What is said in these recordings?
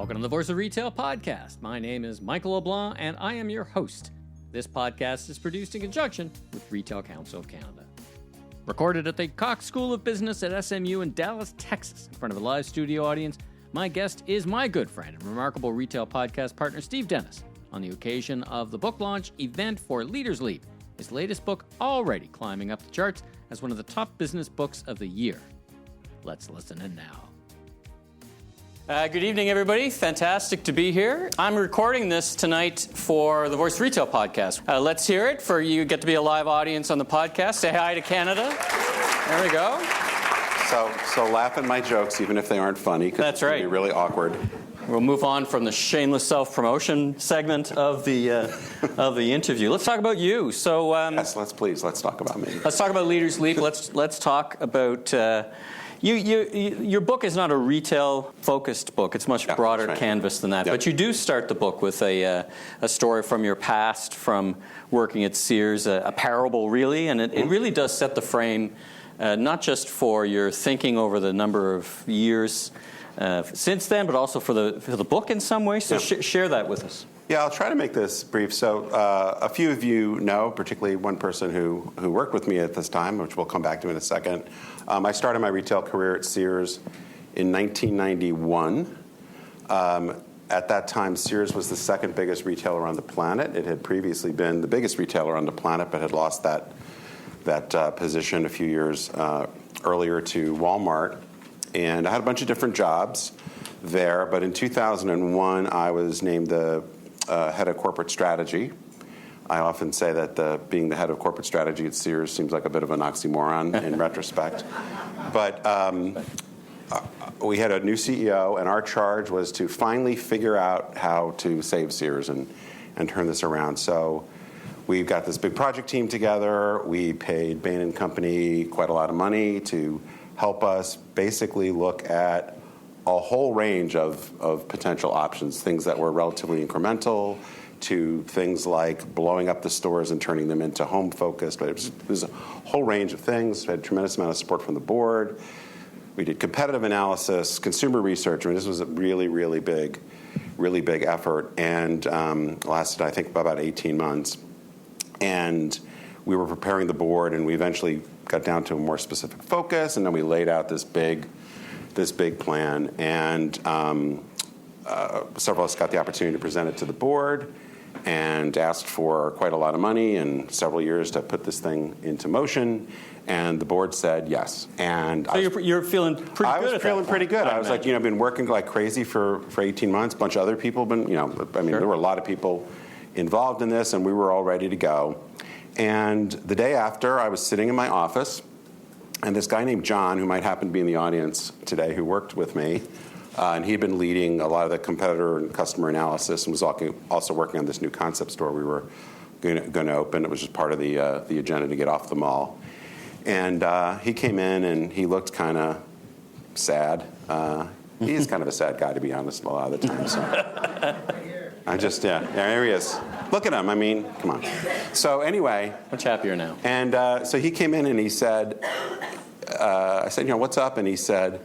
Welcome to the Voice of Retail podcast. My name is Michael LeBlanc, and I am your host. This podcast is produced in conjunction with Retail Council of Canada. Recorded at the Cox School of Business at SMU in Dallas, Texas, in front of a live studio audience, my guest is my good friend and remarkable retail podcast partner, Steve Dennis, on the occasion of the book launch event for Leaders Leap, his latest book already climbing up the charts as one of the top business books of the year. Let's listen in now. Good evening, everybody. Fantastic to be here. I'm recording this tonight for the Voice Retail podcast. Let's hear it for you. Get to be a live audience on the podcast. Say hi to Canada. There we go. So laugh at my jokes, even if they aren't funny. That's right. It'll be really awkward. We'll move on from the shameless self-promotion segment of the interview. Let's talk about you. So yes, let's talk about me. Let's talk about Leaders Leap. Let's talk about. Your book is not a retail-focused book. It's much broader canvas than that. Yep. But you do start the book with a story from your past, from working at Sears, a parable, really. And it really does set the frame, not just for your thinking over the number of years since then, but also for the book in some way. So share that with us. Yeah, I'll try to make this brief. So a few of you know, particularly one person who worked with me at this time, which we'll come back to in a second. I started my retail career at Sears in 1991. At that time, Sears was the second biggest retailer on the planet. It had previously been the biggest retailer on the planet, but had lost that position a few years earlier to Walmart. And I had a bunch of different jobs there, but in 2001, I was named the head of corporate strategy. I often say that being the head of corporate strategy at Sears seems like a bit of an oxymoron in retrospect. But we had a new CEO, and our charge was to finally figure out how to save Sears and turn this around. So we've got this big project team together. We paid Bain & Company quite a lot of money to help us basically look at a whole range of potential options, things that were relatively incremental to things like blowing up the stores and turning them into home-focused. But it was a whole range of things. We had a tremendous amount of support from the board. We did competitive analysis, consumer research. I mean, this was a really, really big effort, and lasted, I think, about 18 months. And we were preparing the board, and we eventually got down to a more specific focus, and then we laid out this big plan. And several of us got the opportunity to present it to the board and asked for quite a lot of money and several years to put this thing into motion. And the board said yes. And so you're feeling pretty good. I was feeling pretty good. I was like, been working like crazy for 18 months. A bunch of other people been, there were a lot of people involved in this, and we were all ready to go. And the day after, I was sitting in my office, and this guy named John, who might happen to be in the audience today, who worked with me, and he'd been leading a lot of the competitor and customer analysis, and was also working on this new concept store we were going to open. It was just part of the agenda to get off the mall. And he came in, and he looked kind of sad. He's kind of a sad guy, to be honest, a lot of the time. So I just, there he is. Look at him. I mean, come on. So anyway. Much happier now. And so he came in, and he said, I said, what's up? And he said,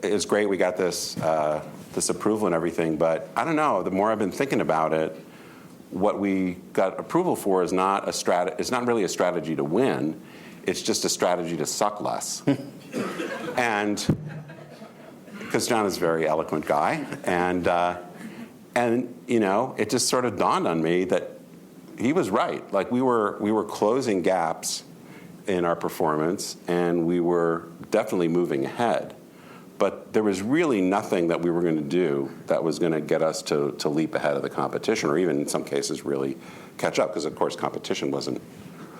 it was great. We got this approval and everything, but I don't know. The more I've been thinking about it, what we got approval for is not it's not really a strategy to win. It's just a strategy to suck less. And because John is a very eloquent guy, and it just sort of dawned on me that he was right. Like we were closing gaps in our performance, and we were definitely moving ahead. But there was really nothing that we were going to do that was going to get us to leap ahead of the competition, or even in some cases really catch up, because of course competition wasn't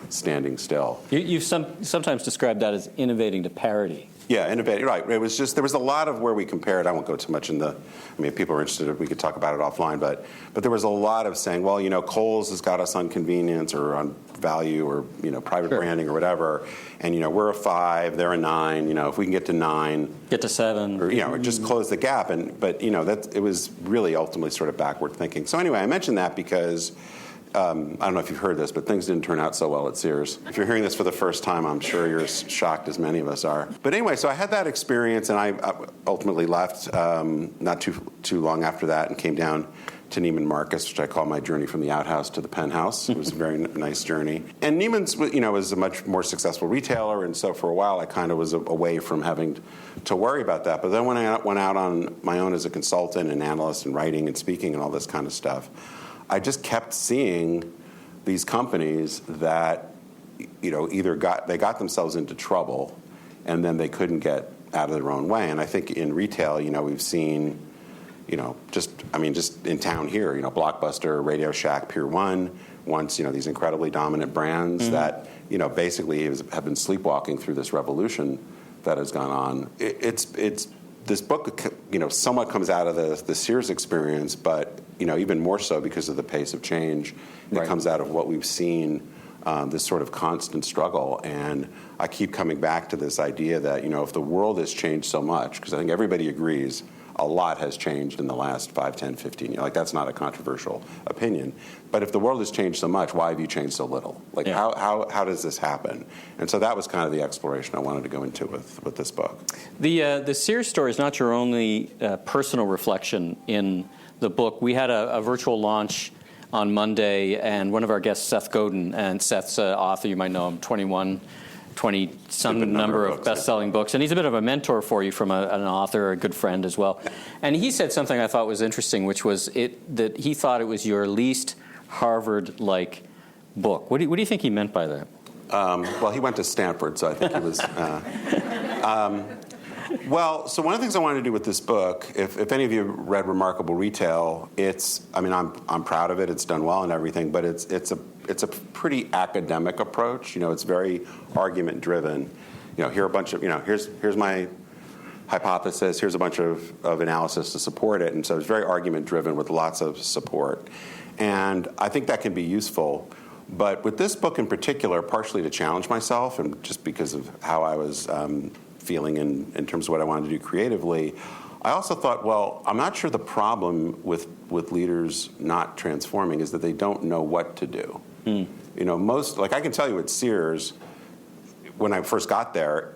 standing still. You've sometimes described that as innovating to parity. Yeah, innovating, right. It was just, there was a lot of where we compared. I won't go too much if people are interested, we could talk about it offline, but there was a lot of saying, well, Kohl's has got us on convenience or on value or, private branding or whatever, and, we're a 5, they're a 9, if we can get to 9. Get to 7. Or, just close the gap, but it was really ultimately sort of backward thinking. So anyway, I mentioned that because I don't know if you've heard this, but things didn't turn out so well at Sears. If you're hearing this for the first time, I'm sure you're as shocked as many of us are. But anyway, so I had that experience, and I ultimately left not too long after that and came down to Neiman Marcus, which I call my journey from the outhouse to the penthouse. It was a very nice journey. And Neiman's, was a much more successful retailer, and so for a while I kind of was away from having to worry about that. But then when I went out on my own as a consultant and analyst and writing and speaking and all this kind of stuff, I just kept seeing these companies that, either got themselves into trouble and then they couldn't get out of their own way. And I think in retail, we've seen, just in town here, Blockbuster, Radio Shack, Pier 1, once, these incredibly dominant brands that, basically have been sleepwalking through this revolution that has gone on. It's this book, somewhat comes out of the Sears experience, but, even more so because of the pace of change. It comes out of what we've seen, this sort of constant struggle. And I keep coming back to this idea that, if the world has changed so much, because I think everybody agrees a lot has changed in the last 5, 10, 15 years. That's not a controversial opinion. But if the world has changed so much, why have you changed so little? How does this happen? And so that was kind of the exploration I wanted to go into with this book. The Sears story is not your only personal reflection in the book. We had a virtual launch on Monday, and one of our guests, Seth Godin, and Seth's author, you might know him, 20-some number of best-selling books. And he's a bit of a mentor for you from an author, a good friend as well. And he said something I thought was interesting, which was that he thought it was your least Harvard-like book. What do you think he meant by that? Well, he went to Stanford, so I think he was... so one of the things I wanted to do with this book, if any of you read Remarkable Retail, I'm proud of it. It's done well and everything, but it's a pretty academic approach. It's very argument driven. Here are a bunch of here's my hypothesis. Here's a bunch of analysis to support it, and so it's very argument driven with lots of support. And I think that can be useful. But with this book in particular, partially to challenge myself, and just because of how I was feeling in terms of what I wanted to do creatively, I also thought, well, I'm not sure the problem with leaders not transforming is that they don't know what to do. Most, I can tell you at Sears, when I first got there,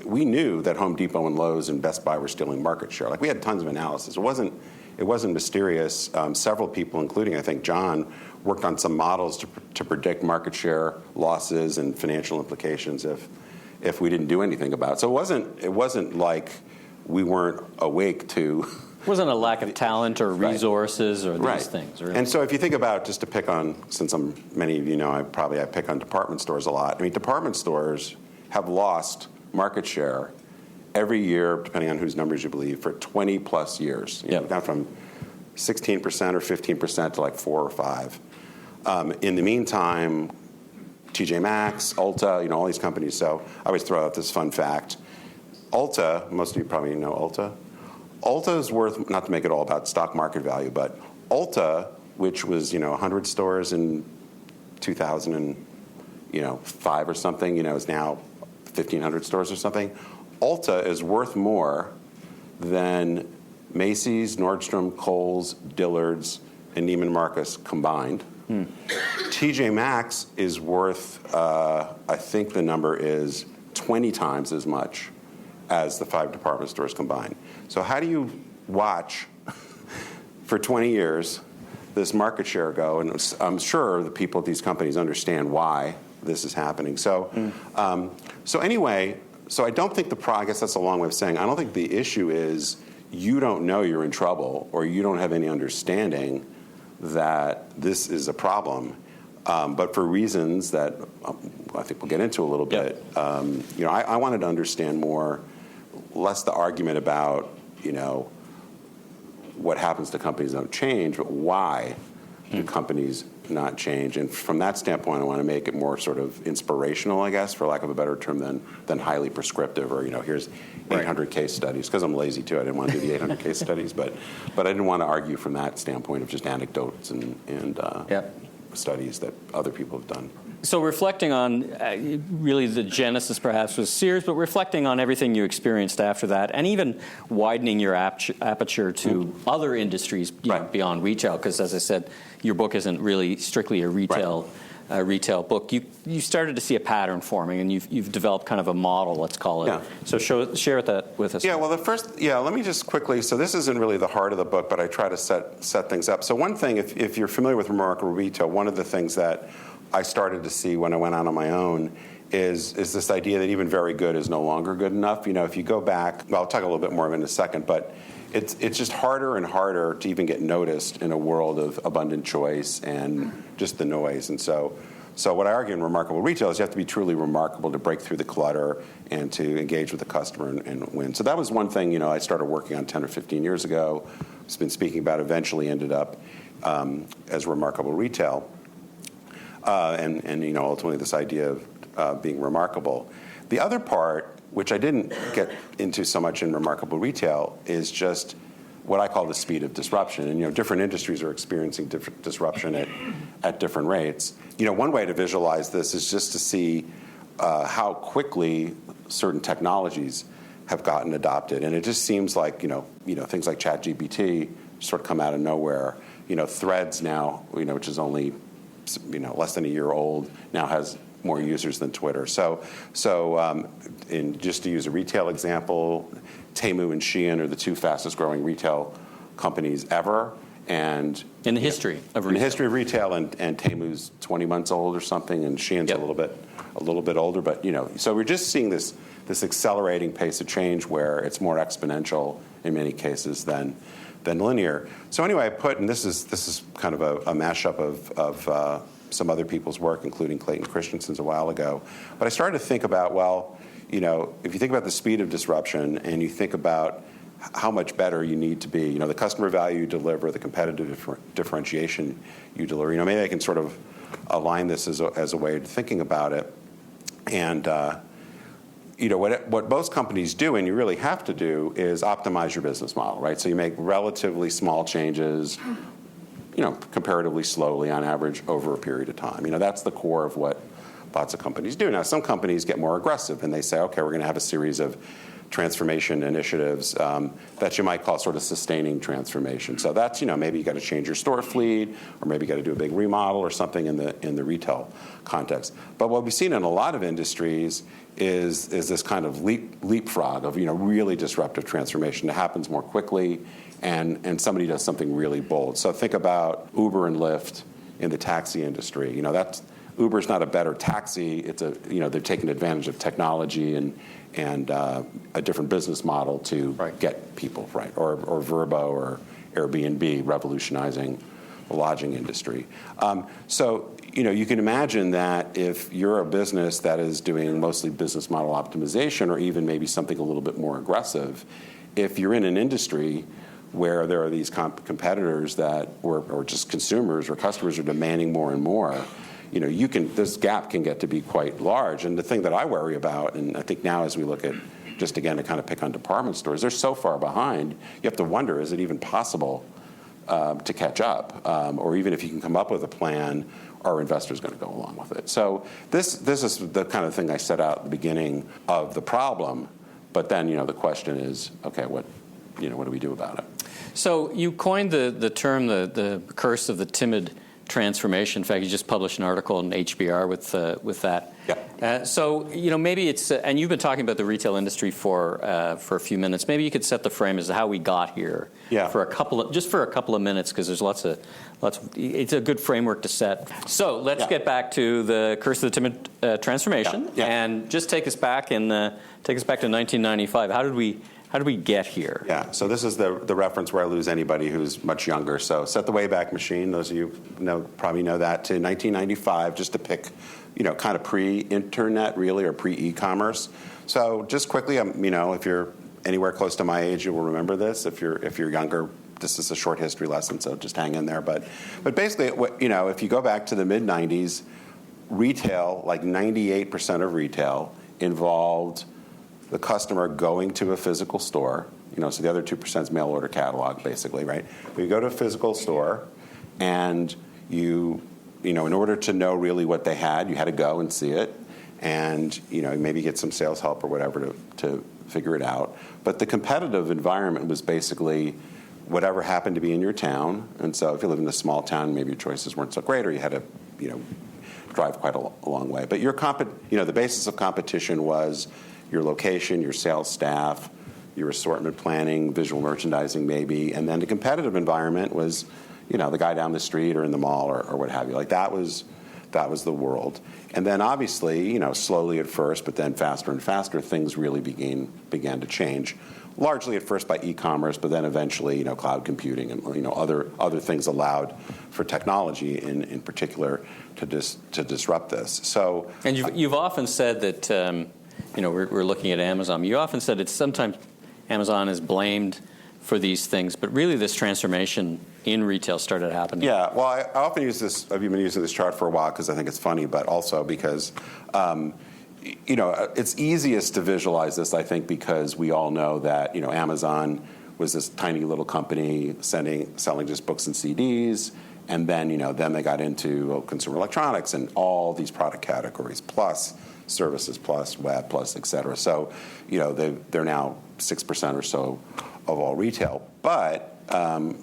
we knew that Home Depot and Lowe's and Best Buy were stealing market share. We had tons of analysis. It wasn't mysterious. Several people, including I think John, worked on some models to predict market share losses and financial implications if we didn't do anything about it. So it wasn't like we weren't awake to. It wasn't a lack of talent or resources or these things. Really. And so if you think about, just to pick on, since many of you know, I pick on department stores a lot. department stores have lost market share every year, depending on whose numbers you believe, for 20 plus years. We've gone from 16% or 15% to 4 or 5. In the meantime, TJ Maxx, Ulta, all these companies. So I always throw out this fun fact. Ulta, most of you probably know Ulta. Ulta is worth, not to make it all about stock market value, but Ulta, which was 100 stores in 2005 or something, is now 1,500 stores or something. Ulta is worth more than Macy's, Nordstrom, Kohl's, Dillard's, and Neiman Marcus combined. TJ Maxx is worth, I think the number is 20 times as much as the 5 department stores combined. So how do you watch for 20 years this market share go? And I'm sure the people at these companies understand why this is happening. So, anyway, I don't think I guess that's a long way of saying, I don't think the issue is you don't know you're in trouble or you don't have any understanding that this is a problem. But for reasons that I think we'll get into a little bit, I wanted to understand more, less the argument about, what happens to companies that don't change, but why do companies not change? And from that standpoint, I want to make it more sort of inspirational, I guess, for lack of a better term, than highly prescriptive or, here's 800 case studies. Because I'm lazy, too. I didn't want to do the 800 case studies. But I didn't want to argue from that standpoint of just anecdotes and studies that other people have done. So reflecting on, really the genesis perhaps was Sears, but reflecting on everything you experienced after that, and even widening your aperture to other industries beyond retail, because as I said, your book isn't really strictly a retail book. You started to see a pattern forming, and you've developed kind of a model, let's call it. Yeah. So share that with us. Yeah, well, let me just quickly, so this isn't really the heart of the book, but I try to set things up. So one thing, if you're familiar with Remarkable Retail, one of the things that I started to see when I went out on my own is this idea that even very good is no longer good enough. If you go back, well, I'll talk a little bit more of it in a second, but it's just harder and harder to even get noticed in a world of abundant choice and just the noise. And so what I argue in Remarkable Retail is you have to be truly remarkable to break through the clutter and to engage with the customer and win. So that was one thing, I started working on 10 or 15 years ago. I've been speaking about, eventually ended up as Remarkable Retail. And ultimately this idea of being remarkable. The other part, which I didn't get into so much in Remarkable Retail, is just what I call the speed of disruption. And different industries are experiencing different disruption at different rates. One way to visualize this is just to see how quickly certain technologies have gotten adopted. And it just seems like things like ChatGPT sort of come out of nowhere. Threads now, which is only less than a year old, now has more users than Twitter. So just to use a retail example, Temu and Shein are the two fastest growing retail companies ever. And in the history of retail. In the history of retail, and Temu's 20 months old or something, and Shein's a little bit older. But so we're just seeing this accelerating pace of change where it's more exponential in many cases than linear. So anyway, I put, and this is kind of a mashup of some other people's work, including Clayton Christensen's a while ago. But I started to think about, if you think about the speed of disruption and you think about how much better you need to be, the customer value you deliver, the competitive differentiation you deliver, maybe I can sort of align this as a way of thinking about it. And what most companies do, and you really have to do, is optimize your business model, right? So you make relatively small changes, comparatively slowly on average over a period of time. That's the core of what lots of companies do. Now, some companies get more aggressive, and they say, okay, we're going to have a series of transformation initiatives that you might call sort of sustaining transformation. So that's, maybe you got to change your store fleet, or maybe you got to do a big remodel or something in the retail context. But what we've seen in a lot of industries is this kind of leapfrog of really disruptive transformation that happens more quickly, and somebody does something really bold. So think about Uber and Lyft in the taxi industry. Uber's not a better taxi. It's they're taking advantage of technology and a different business model to get people, right? Or Vrbo or Airbnb revolutionizing the lodging industry. So you can imagine that if you're a business that is doing mostly business model optimization, or even maybe something a little bit more aggressive, if you're in an industry where there are these competitors that, or just consumers or customers are demanding more and more, this gap can get to be quite large. And the thing that I worry about, and I think now as we look at, just again to kind of pick on department stores, they're so far behind, you have to wonder, is it even possible to catch up? Or even if you can come up with a plan, are investors going to go along with it? So this is the kind of thing I set out at the beginning of the problem. But then, the question is, okay, what do we do about it? So you coined the term, the curse of the timid transformation. In fact, you just published an article in HBR with that. Yeah. So maybe it's and you've been talking about the retail industry for a few minutes. Maybe you could set the frame as to how we got here. Yeah. For a couple of minutes, because there's lots of. It's a good framework to set. So let's get back to the curse of the timid transformation, and just take us back to 1995. How did we get here? Yeah, so this is the reference where I lose anybody who's much younger. So set the Wayback Machine, those of you probably know that, to 1995, just to pick, kind of pre-internet really, or pre-eCommerce. So just quickly, if you're anywhere close to my age, you will remember this. If you're younger, this is a short history lesson, so just hang in there. But basically, if you go back to the mid-90s, retail, like 98% of retail, involved the customer going to a physical store, so the other 2% is mail order catalog, basically, right? But you go to a physical store, and you in order to know really what they had, you had to go and see it, and maybe get some sales help or whatever to figure it out. But the competitive environment was basically whatever happened to be in your town. And so if you live in a small town, maybe your choices weren't so great, or you had to drive quite a long way. But the basis of competition was your location, your sales staff, your assortment planning, visual merchandising maybe, and then the competitive environment was the guy down the street or in the mall or what have you. Like that was the world. And then obviously, slowly at first, but then faster and faster, things really began to change. Largely at first by e-commerce, but then eventually, cloud computing and other things allowed for technology in particular to disrupt this. So, and you've often said that we're looking at Amazon. You often said that sometimes Amazon is blamed for these things, but really this transformation in retail started happening. Yeah, well, I often use this. I've been using this chart for a while because I think it's funny, but also because it's easiest to visualize this, I think, because we all know that Amazon was this tiny little company selling just books and CDs, and then then they got into consumer electronics and all these product categories, plus services, plus web, plus et cetera. So they're now 6% or so of all retail, but.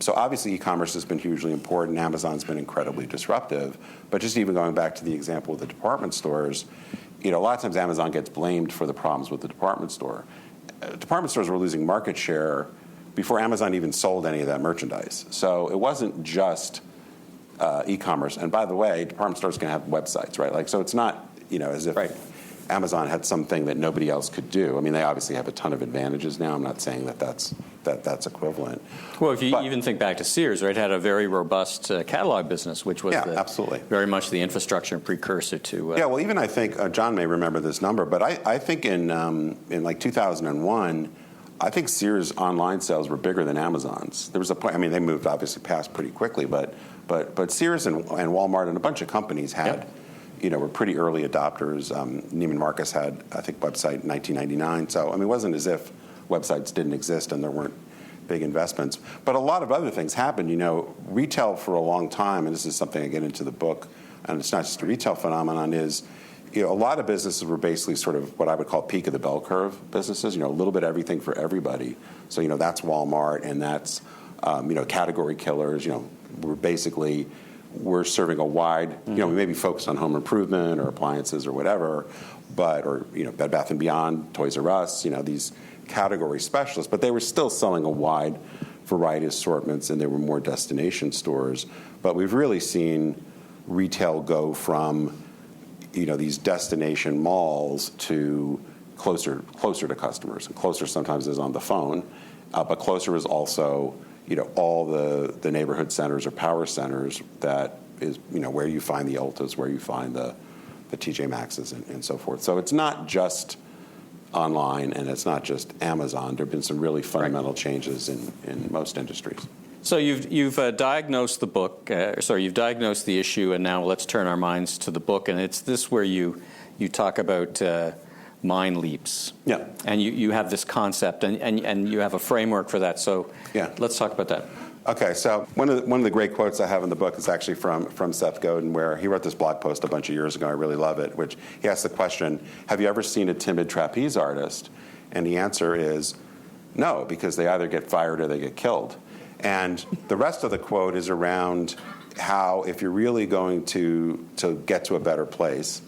So obviously e-commerce has been hugely important. Amazon's been incredibly disruptive. But just even going back to the example of the department stores, a lot of times Amazon gets blamed for the problems with the department store. Department stores were losing market share before Amazon even sold any of that merchandise. So it wasn't just e-commerce. And by the way, department stores can have websites, right? So it's not as if Amazon had something that nobody else could do. I mean, they obviously have a ton of advantages now. I'm not saying that's equivalent. Well, if you even think back to Sears, right, had a very robust catalog business, which was absolutely very much the infrastructure and precursor to. Well, even I think John may remember this number, but I think in like 2001, I think Sears online sales were bigger than Amazon's. There was a point. I mean, they moved obviously past pretty quickly, but Sears and Walmart and a bunch of companies had. Were pretty early adopters. Neiman Marcus had, I think, website in 1999. So, I mean, it wasn't as if websites didn't exist and there weren't big investments. But a lot of other things happened. Retail for a long time, and this is something I get into the book, and it's not just a retail phenomenon, is a lot of businesses were basically sort of what I would call peak of the bell curve businesses, a little bit everything for everybody. So, that's Walmart and that's, category killers. We're serving a wide, we may be focused on home improvement or appliances or whatever, or Bed Bath & Beyond, Toys R Us, these category specialists, but they were still selling a wide variety of assortments, and there were more destination stores. But we've really seen retail go from, these destination malls to closer to customers. And closer sometimes is on the phone, but closer is also all the neighborhood centers or power centers that is, where you find the Ultas, where you find the TJ Maxx's and so forth. So it's not just online and it's not just Amazon. There have been some really fundamental changes in most industries. So you've diagnosed the book, you've diagnosed the issue, and now let's turn our minds to the book. And it's this where you talk about mind leaps. Yeah. And you have this concept, and you have a framework for that. So let's talk about that. Okay, so one of the great quotes I have in the book is actually from Seth Godin, where he wrote this blog post a bunch of years ago. I really love it, which he asked the question, have you ever seen a timid trapeze artist? And the answer is no, because they either get fired or they get killed. And the rest of the quote is around how if you're really going to get to a better place,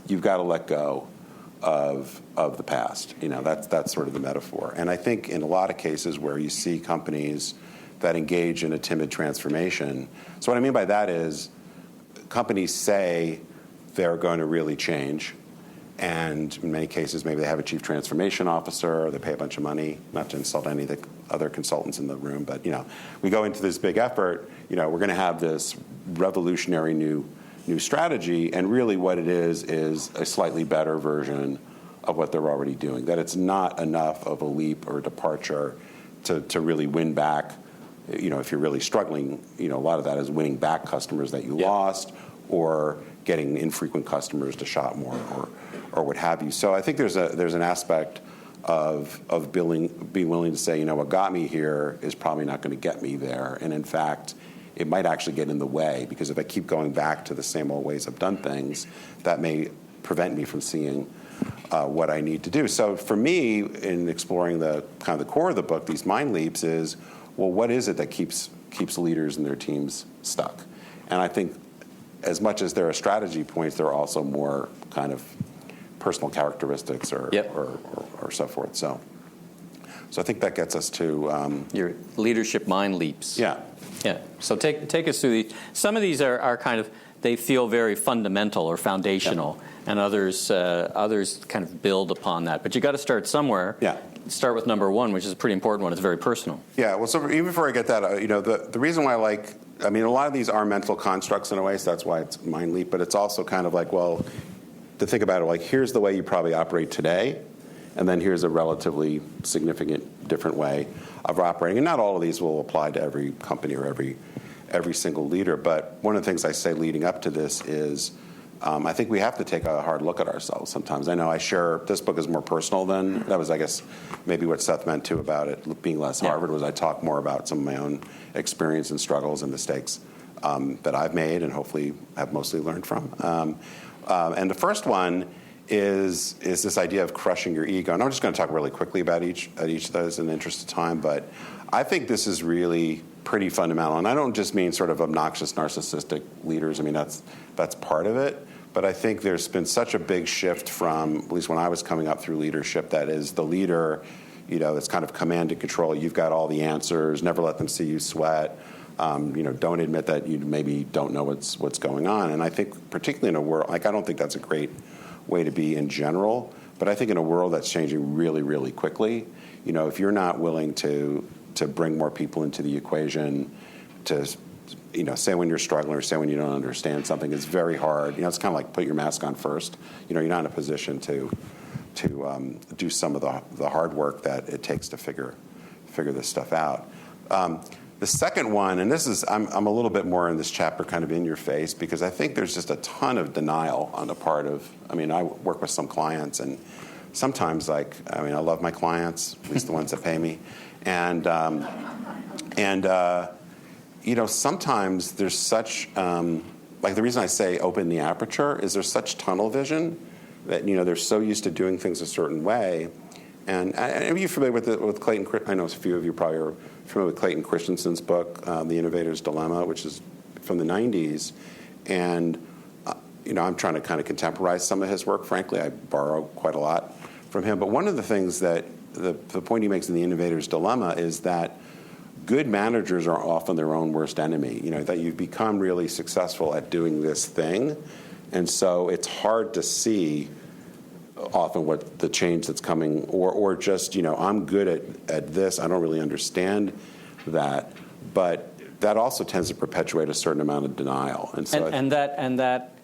you've got to let go of the past. That's sort of the metaphor. And I think in a lot of cases where you see companies that engage in a timid transformation, so what I mean by that is companies say they're going to really change, and in many cases maybe they have a chief transformation officer, or they pay a bunch of money, not to insult any of the other consultants in the room, but we go into this big effort, we're going to have this revolutionary new strategy, and really what it is a slightly better version of what they're already doing. That it's not enough of a leap or a departure to really win back. If you're really struggling, a lot of that is winning back customers that you lost, or getting infrequent customers to shop more, or what have you. So I think there's an aspect of being willing to say, what got me here is probably not going to get me there, and in fact, it might actually get in the way, because if I keep going back to the same old ways I've done things, that may prevent me from seeing what I need to do. So for me, in exploring the kind of the core of the book, these mind leaps, is, well, what is it that keeps leaders and their teams stuck? And I think as much as there are strategy points, there are also more kind of personal characteristics or so forth. So I think that gets us to your leadership mind leaps. Yeah. So take us through these. Some of these are kind of, they feel very fundamental or foundational, and others kind of build upon that. But you got to start somewhere. Yeah. Start with number one, which is a pretty important one. It's very personal. Yeah. Well, so even before I get that, the reason why I mean, a lot of these are mental constructs in a way, so that's why it's mind leap. But it's also kind of like, well, to think about it, like, here's the way you probably operate today, and then here's a relatively significant different way of operating. And not all of these will apply to every company or every single leader. But one of the things I say leading up to this is, I think we have to take a hard look at ourselves sometimes. I know I share, this book is more personal than, that was, I guess, maybe what Seth meant too about it being less Harvard, was I talk more about some of my own experience and struggles and mistakes that I've made and hopefully have mostly learned from. And the first one is this idea of crushing your ego. And I'm just going to talk really quickly about each of those in the interest of time, but I think this is really pretty fundamental. And I don't just mean sort of obnoxious, narcissistic leaders. I mean, that's part of it. But I think there's been such a big shift from, at least when I was coming up through leadership, that is the leader, it's kind of command and control. You've got all the answers. Never let them see you sweat. Don't admit that you maybe don't know what's going on. And I think particularly in a world, I don't think that's a great way to be in general. But I think in a world that's changing really, really quickly, if you're not willing to bring more people into the equation, to say when you're struggling or say when you don't understand something, it's very hard. It's kind of like put your mask on first. You're not in a position to do some of the hard work that it takes to figure this stuff out. The second one, and this is, I'm a little bit more in this chapter kind of in your face, because I think there's just a ton of denial on the part of, I work with some clients, and sometimes I love my clients, at least the ones that pay me, and sometimes there's such, the reason I say open the aperture is there's such tunnel vision that, they're so used to doing things a certain way. And are you familiar with Clayton? I know a few of you probably are familiar with Clayton Christensen's book, The Innovator's Dilemma, which is from the 90s. And, I'm trying to kind of contemporize some of his work. Frankly, I borrow quite a lot from him. But one of the things that the point he makes in The Innovator's Dilemma is that good managers are often their own worst enemy, that you've become really successful at doing this thing. And so it's hard to see often what the change that's coming, or just, I'm good at this, I don't really understand that. But that also tends to perpetuate a certain amount of denial. And so that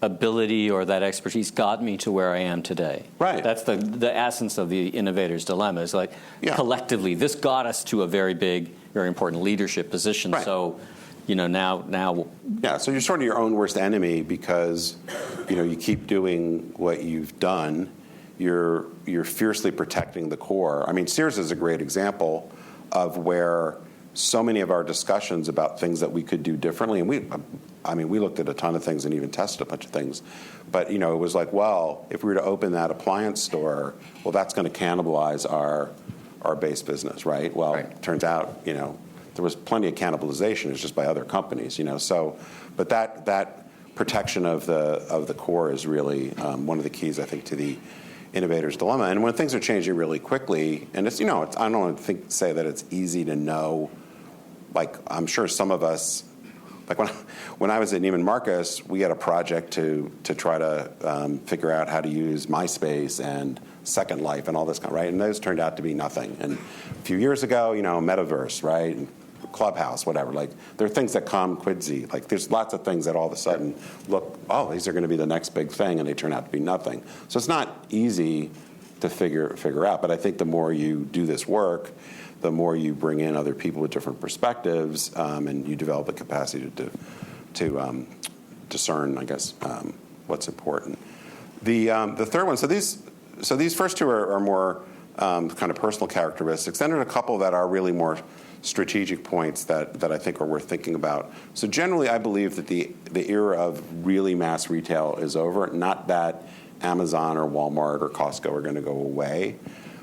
ability or that expertise got me to where I am today. Right. That's the essence of the innovator's dilemma. Is like collectively, this got us to a very big, very important leadership position. Right. So, now. Yeah. So you're sort of your own worst enemy because, you keep doing what you've done. You're fiercely protecting the core. Sears is a great example of where so many of our discussions about things that we could do differently, and we looked at a ton of things and even tested a bunch of things. But, it was like, well, if we were to open that appliance store, well, that's going to cannibalize our base business, right? Well, It turns out, there was plenty of cannibalization. It's just by other companies, So, but that protection of the core is really one of the keys, I think, to the innovator's dilemma. And when things are changing really quickly, and it's, I don't want to say that it's easy to know. Like, I'm sure some of us, like when I was at Neiman Marcus, we had a project to try to figure out how to use MySpace and Second Life and all this kind of, right? And those turned out to be nothing. And a few years ago, Metaverse, right? And Clubhouse, whatever. Like, there are things that come quidzy. Like, there's lots of things that all of a sudden look, these are going to be the next big thing, and they turn out to be nothing. So it's not easy to figure out. But I think the more you do this work, the more you bring in other people with different perspectives, and you develop the capacity to discern, I guess, what's important. The third one. So these first two are more kind of personal characteristics. Then there are a couple that are really more strategic points that I think are worth thinking about. So generally, I believe that the era of really mass retail is over. Not that Amazon or Walmart or Costco are going to go away,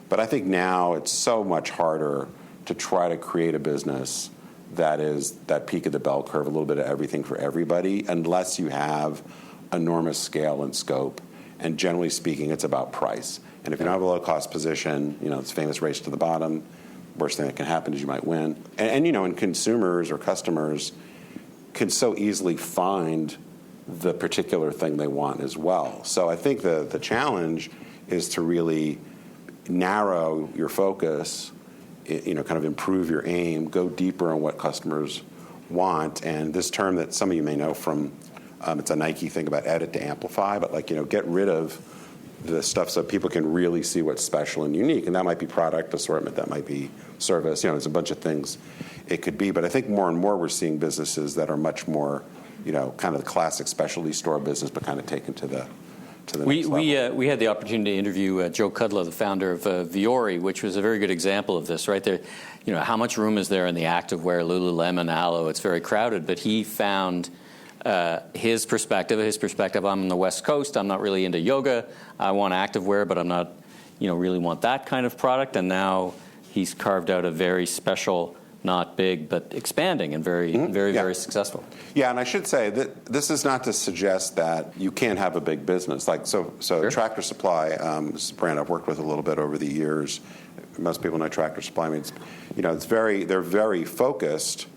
but I think now it's so much harder to try to create a business that is that peak of the bell curve, a little bit of everything for everybody, unless you have enormous scale and scope. And generally speaking, it's about price. And if you don't have a low-cost position, it's famous race to the bottom. Worst thing that can happen is you might win. And consumers or customers can so easily find the particular thing they want as well. So I think the challenge is to really narrow your focus, kind of improve your aim, go deeper on what customers want. And this term that some of you may know from, it's a Nike thing about edit to amplify, but get rid of the stuff so people can really see what's special and unique. And that might be product assortment, that might be service, there's a bunch of things it could be. But I think more and more we're seeing businesses that are much more, kind of the classic specialty store business, but kind of taken to the next level. We had the opportunity to interview Joe Kudlow, the founder of Vuori, which was a very good example of this, right? There, how much room is there in the activewear, Lululemon, Alo? It's very crowded, but he found his perspective, I'm on the West Coast, I'm not really into yoga, I want activewear, but I'm not, really want that kind of product, and now he's carved out a very special, not big, but expanding and very successful. Yeah, and I should say that this is not to suggest that you can't have a big business. Sure. Tractor Supply is a brand I've worked with a little bit over the years. Most people know Tractor Supply. I mean, they're very focused,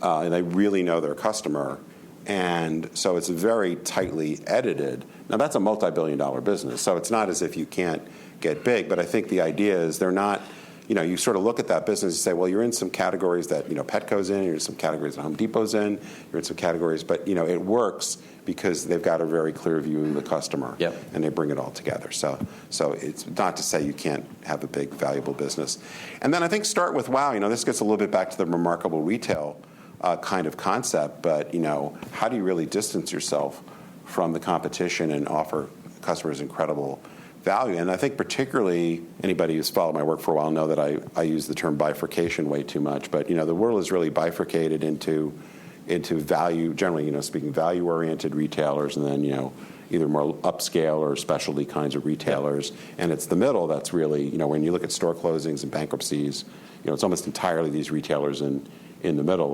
and they really know their customer. And so it's very tightly edited. Now, that's a multi-billion-dollar business, so it's not as if you can't get big. But I think the idea is they're not, you sort of look at that business and say, well, you're in some categories that, Petco's in, you're in some categories that Home Depot's in, you're in some categories, but, it works because they've got a very clear view of the customer, yep. And they bring it all together. So it's not to say you can't have a big, valuable business. And then I think start with wow. This gets a little bit back to the remarkable retail kind of concept, but how do you really distance yourself from the competition and offer customers incredible value? And I think particularly anybody who's followed my work for a while know that I use the term bifurcation way too much, but the world is really bifurcated into value, generally speaking, value-oriented retailers, and then either more upscale or specialty kinds of retailers, and it's the middle that's really when you look at store closings and bankruptcies, it's almost entirely these retailers in the middle,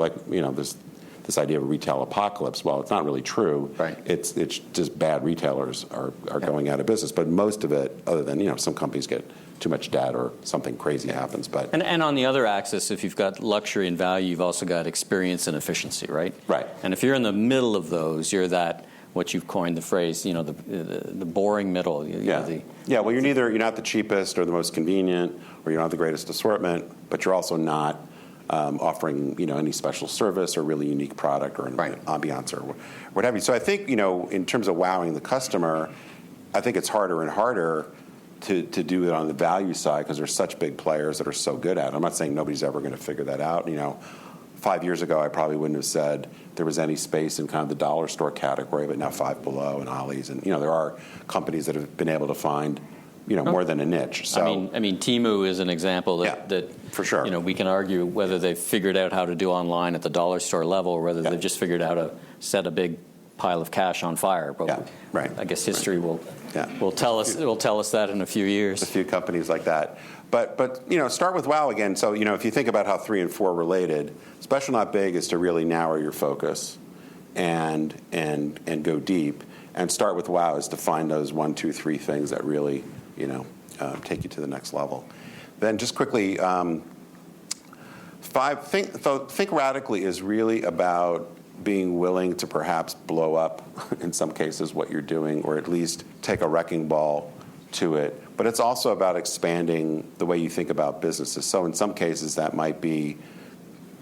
this idea of a retail apocalypse. Well, it's not really true. Right. It's just bad retailers are going out of business. But most of it, other than some companies get too much debt or something crazy happens. But and on the other axis, if you've got luxury and value, you've also got experience and efficiency, right? Right. And if you're in the middle of those, you're that what you've coined the phrase, the boring middle. Well, you're not the cheapest or the most convenient, or you don't have the greatest assortment, but you're also not offering any special service or really unique product or ambiance or what have you. So I think in terms of wowing the customer, I think it's harder and harder to do it on the value side because there's such big players that are so good at it. I'm not saying nobody's ever going to figure that out. 5 years ago I probably wouldn't have said there was any space in kind of the dollar store category, but now Five Below and Ollie's, and there are companies that have been able to find more than a niche. So I mean, Temu is an example that for sure. We can argue whether they've figured out how to do online at the dollar store level, or whether they've just figured out how to set a big pile of cash on fire. But I guess history will tell us that in a few years. A few companies like that. But start with wow again. So if you think about how 3 and 4 are related, special not big is to really narrow your focus and go deep. And start with wow is to find those 1, 2, 3 things that really take you to the next level. Then just quickly, 5, think radically is really about being willing to perhaps blow up, in some cases, what you're doing, or at least take a wrecking ball to it. But it's also about expanding the way you think about businesses. So in some cases, that might be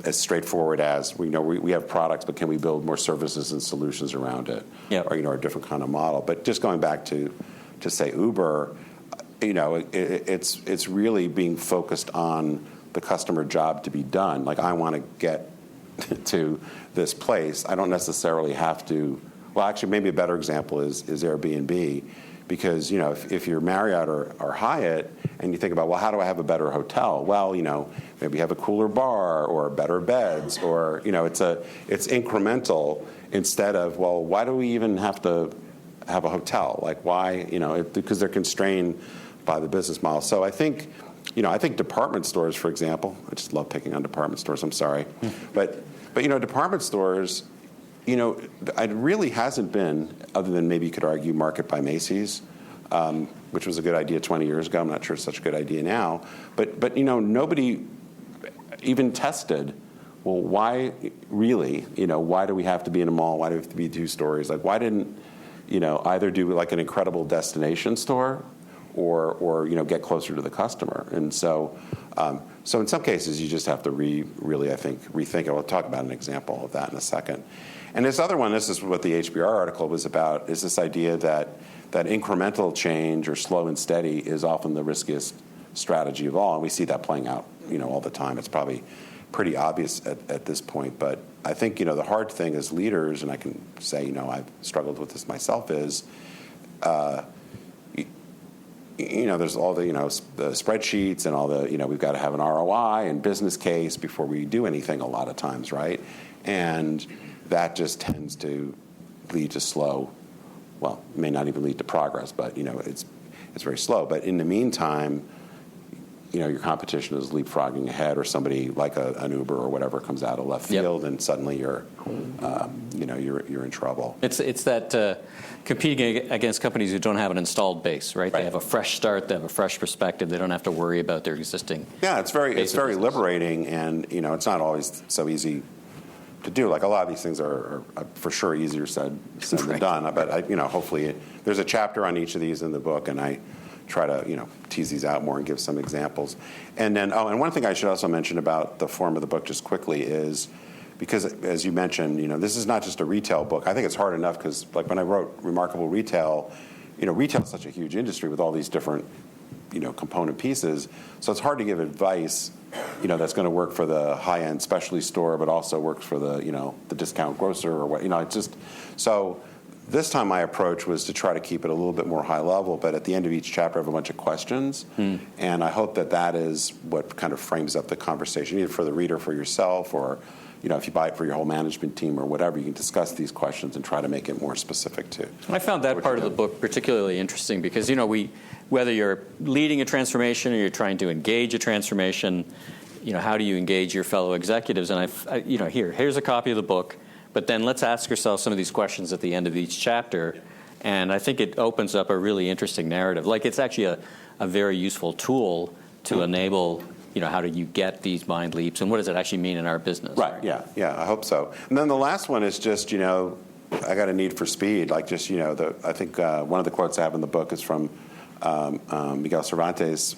as straightforward as we have products, but can we build more services and solutions around it, or a different kind of model. But just going back to say Uber, it's really being focused on the customer job to be done. Like, I want to get to this place. I don't necessarily have to. Well, actually, maybe a better example is Airbnb, Because, if you're Marriott or Hyatt and you think about, well, how do I have a better hotel? Well, maybe have a cooler bar or better beds, or, it's incremental instead of, well, why do we even have to have a hotel? Like, why, because they're constrained by the business model. So I think department stores, for example, I just love picking on department stores, I'm sorry. But department stores, it really hasn't been, other than maybe you could argue Market by Macy's, which was a good idea 20 years ago. I'm not sure it's such a good idea now. But nobody even tested, well, why really? Why do we have to be in a mall? Why do we have to be 2 stories? Like, why didn't, either do like an incredible destination store or get closer to the customer? And so in some cases, you just have to really, I think, rethink it. We'll talk about an example of that in a second. And this other one, this is what the HBR article was about, is this idea that incremental change or slow and steady is often the riskiest strategy of all. And we see that playing out, all the time. It's probably pretty obvious at this point. But I think, the hard thing as leaders, and I can say, I've struggled with this myself, is, there's all the, the spreadsheets and all the, we've got to have an ROI and business case before we do anything a lot of times, right? And that just tends to lead to slow, well, it may not even lead to progress, but, it's very slow. But in the meantime, your competition is leapfrogging ahead, or somebody like an Uber or whatever comes out of left field, and suddenly you're in trouble. It's that competing against companies who don't have an installed base, right? They have a fresh start, they have a fresh perspective, they don't have to worry about their existing. Yeah, it's very liberating, and it's not always so easy to do. Like, a lot of these things are for sure easier said than done. But hopefully there's a chapter on each of these in the book, and I try to tease these out more and give some examples. And then and one thing I should also mention about the form of the book just quickly is, because as you mentioned, this is not just a retail book. I think it's hard enough because, like, when I wrote Remarkable Retail, retail is such a huge industry with all these different component pieces. So it's hard to give advice that's going to work for the high-end specialty store, but also works for the the discount grocer or what. It's just so. This time my approach was to try to keep it a little bit more high level, but at the end of each chapter I have a bunch of questions, and I hope that is what kind of frames up the conversation, either for the reader, for yourself, or if you buy it for your whole management team or whatever, you can discuss these questions and try to make it more specific too. I found that part of the book particularly interesting because whether you're leading a transformation or you're trying to engage a transformation, how do you engage your fellow executives? And here's a copy of the book. But then let's ask ourselves some of these questions at the end of each chapter, and I think it opens up a really interesting narrative. Like, it's actually a very useful tool to enable, how do you get these mind leaps, and what does it actually mean in our business? Right, yeah, I hope so. And then the last one is just, I got a need for speed. Like, just, I think one of the quotes I have in the book is from Miguel Cervantes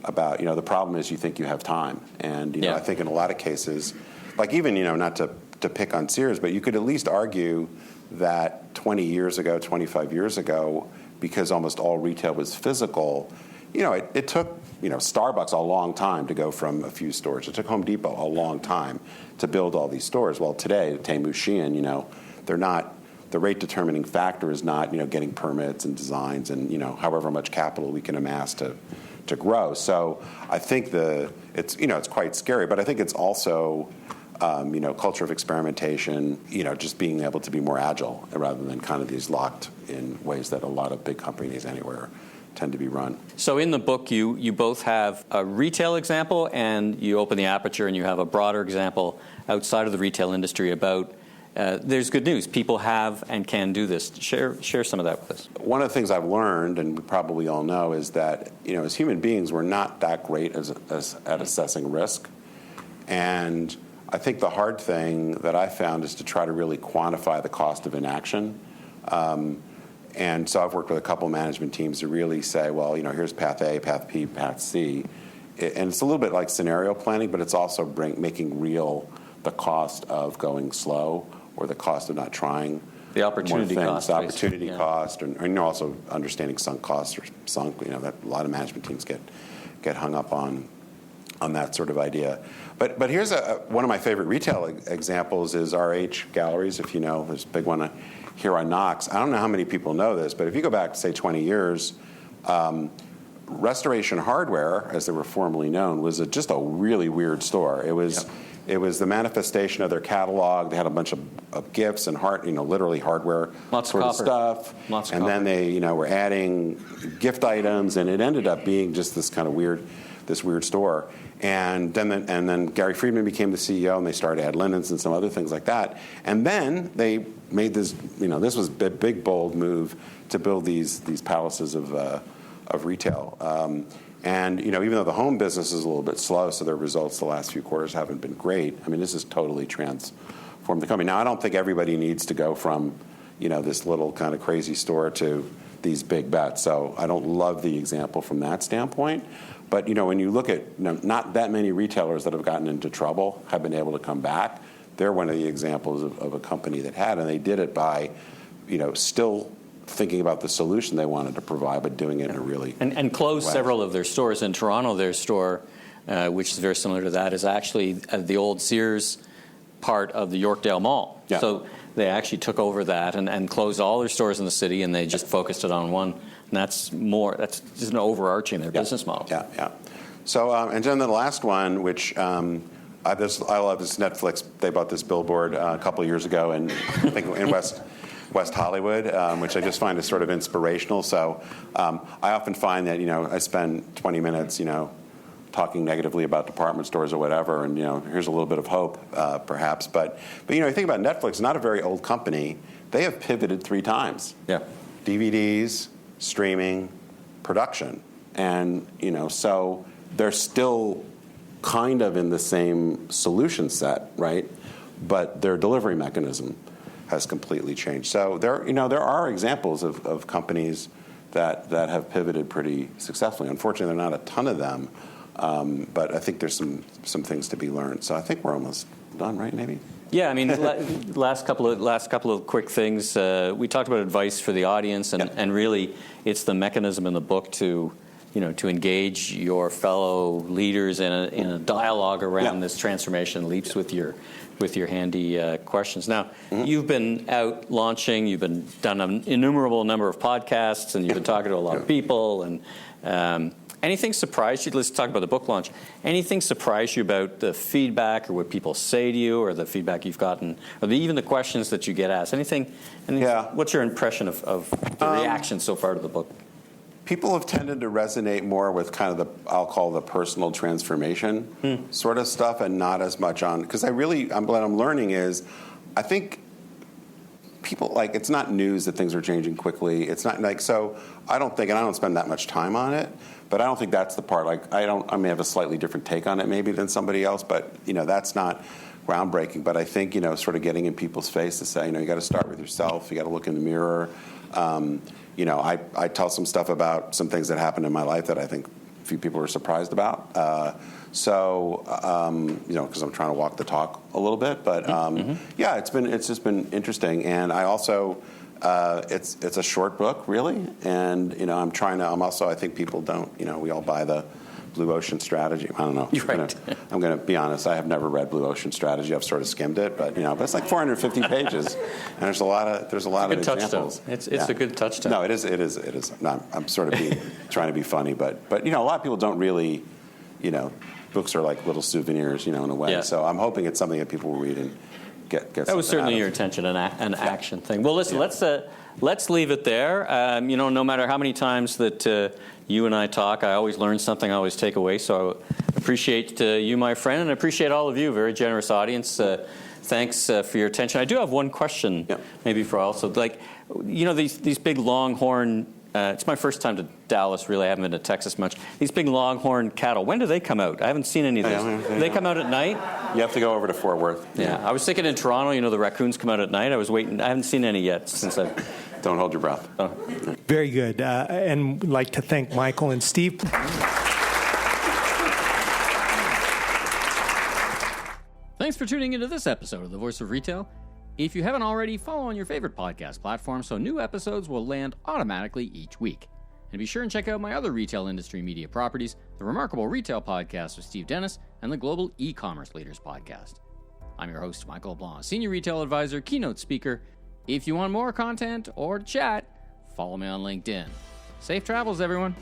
about, the problem is you think you have time. And, I think in a lot of cases, like, even, not to pick on Sears, but you could at least argue that 20 years ago, 25 years ago, because almost all retail was physical, it took, Starbucks a long time to go from a few stores. It took Home Depot a long time to build all these stores. Well, today, Temu, Shein, they're not, the rate determining factor is not, getting permits and designs and, however much capital we can amass to grow. So I think it's, it's quite scary, but I think it's also, culture of experimentation, just being able to be more agile rather than kind of these locked in ways that a lot of big companies anywhere tend to be run. So in the book, you both have a retail example and you open the aperture and you have a broader example outside of the retail industry about there's good news. People have and can do this. Share some of that with us. One of the things I've learned, and we probably all know, is that, as human beings, we're not that great at assessing risk. And I think the hard thing that I found is to try to really quantify the cost of inaction. And so I've worked with a couple management teams to really say, well, here's path A, path B, path C. And it's a little bit like scenario planning, but it's also making real the cost of going slow or the cost of not trying. The opportunity cost. The opportunity cost, and also understanding sunk costs or sunk, that a lot of management teams get hung up on that sort of idea. But here's one of my favorite retail examples is RH Galleries, if you know. There's a big one here on Knox. I don't know how many people know this, but if you go back, say, 20 years, Restoration Hardware, as they were formerly known, was just a really weird store. It was the manifestation of their catalog. They had a bunch of gifts and literally hardware sort of stuff. And then they, were adding gift items, and it ended up being just this kind of weird store. And then Gary Friedman became the CEO, and they started to add linens and some other things like that. And then they made this, this was a big, bold move to build these palaces of retail. And even though the home business is a little bit slow, so their results the last few quarters haven't been great, I mean, this has totally transformed the company. Now, I don't think everybody needs to go from, this little kind of crazy store to these big bets. So I don't love the example from that standpoint. But, when you look at, not that many retailers that have gotten into trouble have been able to come back. They're one of the examples of a company that had, and they did it by, still thinking about the solution they wanted to provide, but doing it in a really and closed several of their stores. In Toronto, their store, which is very similar to that, is actually the old Sears part of the Yorkdale Mall. Yeah. So they actually took over that and closed all their stores in the city, and they just focused it on one. And that's just an overarching their business model. Yeah. So, and then the last one, which I love, this Netflix. They bought this billboard a couple of years ago, and I think in West Hollywood, which I just find is sort of inspirational. So I often find that, I spend 20 minutes, talking negatively about department stores or whatever, and, here's a little bit of hope, perhaps. But you think about Netflix, not a very old company. They have pivoted 3 times. Yeah. DVDs, streaming, production. And, so they're still kind of in the same solution set, right? But their delivery mechanism has completely changed. So there are examples of companies that have pivoted pretty successfully. Unfortunately, there are not a ton of them, but I think there's some things to be learned. So I think we're almost done, right? Maybe. Yeah, I mean, last couple of quick things. We talked about advice for the audience, and really, it's the mechanism in the book to engage your fellow leaders in a dialogue around this transformation leaps with your handy questions. Now, you've been out launching, done an innumerable number of podcasts, and you've been talking to a lot of people. And anything surprised you? Let's talk about the book launch. Anything surprised you about the feedback, or what people say to you, or the feedback you've gotten, or even the questions that you get asked? Anything? What's your impression of the reaction so far to the book? People have tended to resonate more with kind of I'll call the personal transformation sort of stuff, and not as much on, because what I'm learning is, I think people, it's not news that things are changing quickly. It's not so I don't spend that much time on it, but I don't think that's the part. I may have a slightly different take on it maybe than somebody else, but, that's not groundbreaking. But I think, sort of getting in people's face to say, you got to start with yourself. You got to look in the mirror. I tell some stuff about some things that happened in my life that I think a few people are surprised about. Because I'm trying to walk the talk a little bit. But it's just been interesting. And I also, it's a short book, really. And I think people don't. We all buy the Blue Ocean Strategy. I don't know. I'm going to be honest. I have never read Blue Ocean Strategy. I've sort of skimmed it, but but it's like 450 pages, and there's a lot of examples. It's a good touchstone. No, it is. No, I'm sort of trying to be funny, but a lot of people don't really, books are like little souvenirs, in a way. Yeah. So I'm hoping it's something that people will read and get. That was certainly your intention, an action thing. Well, listen, let's leave it there. No matter how many times that you and I talk, I always learn something, I always take away. So I appreciate you, my friend, and I appreciate all of you, very generous audience. Thanks for your attention. I do have one question, maybe for also, these big longhorn, it's my first time to Dallas, really. I haven't been to Texas much. These big longhorn cattle, when do they come out? I haven't seen any of these. Do they come out at night? You have to go over to Fort Worth. Yeah. I was thinking in Toronto, the raccoons come out at night. I was waiting. I haven't seen any yet since I've... Don't hold your breath. Oh. Very good. And I'd like to thank Michael and Steve. Thanks for tuning into this episode of The Voice of Retail. If you haven't already, follow on your favorite podcast platform so new episodes will land automatically each week. And be sure and check out my other retail industry media properties, the Remarkable Retail Podcast with Steve Dennis and the Global eCommerce Leaders Podcast. I'm your host, Michael LeBlanc, Senior Retail Advisor, keynote speaker, If you want more content or chat, follow me on LinkedIn. Safe travels, everyone.